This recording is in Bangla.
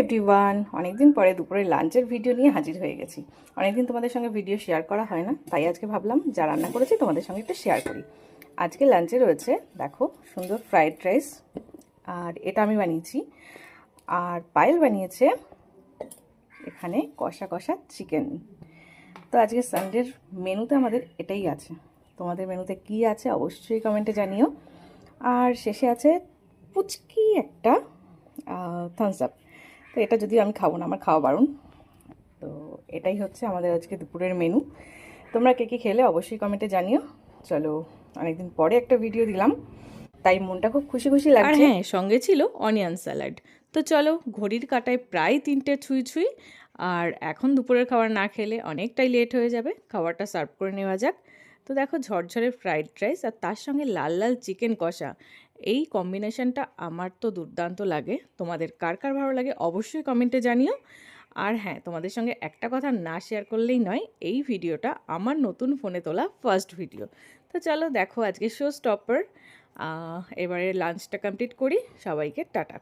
এভরিওয়ান, অনেকদিন পরে দুপুরে লাঞ্চের ভিডিও নিয়ে হাজির হয়ে গেছি। অনেকদিন তোমাদের সঙ্গে ভিডিও শেয়ার করা হয় না, তাই আজকে ভাবলাম যা রান্না করেছি তোমাদের সঙ্গে একটু শেয়ার করি। আজকে লাঞ্চে রয়েছে দেখো সুন্দর ফ্রাইড রাইস, আর এটা আমি বানিয়েছি। আর পায়েল বানিয়েছে এখানে কষা কষা চিকেন। তো আজকে সানডের মেনুতে আমাদের এটাই আছে। তোমাদের মেনুতে কি আছে অবশ্যই কমেন্টে জানিও। আর শেষে আছে পুচকি একটা থামস আপ। তো এটা যদি আমি খাবো না, আমার খাওয়া বারণ। তো এটাই হচ্ছে আমাদের আজকে দুপুরের মেনু। তোমরা কে কী খেলে অবশ্যই কমেন্টে জানিও। চলো, অনেকদিন পরে একটা ভিডিও দিলাম, তাই মনটা খুব খুশি খুশি আর লাগছে। হ্যাঁ, সঙ্গে ছিল অনিয়ন স্যালাড। তো চলো, ঘড়ির কাঁটায় প্রায় 3টে ছুঁই ছুঁই। আর এখন দুপুরের খাবার না খেলে অনেকটাই লেট হয়ে যাবে, খাবারটা সার্ভ করে নেওয়া যাক। তো দেখো, ঝরঝরে ফ্রাইড রাইস আর তার সঙ্গে লাল লাল চিকেন কষা, এই কম্বিনেশনটা আমার তো দুর্দান্ত লাগে। তোমাদের কার কার ভালো লাগে অবশ্যই কমেন্টে জানিও। আর হ্যাঁ, তোমাদের সঙ্গে একটা কথা না শেয়ার করলেই নয়, এই ভিডিওটা আমার নতুন ফোনে তোলা ফার্স্ট ভিডিও। তো চলো দেখো, আজকে শো স্টপার। এবারে লাঞ্চটা কমপ্লিট করি। সবাইকে টাটা।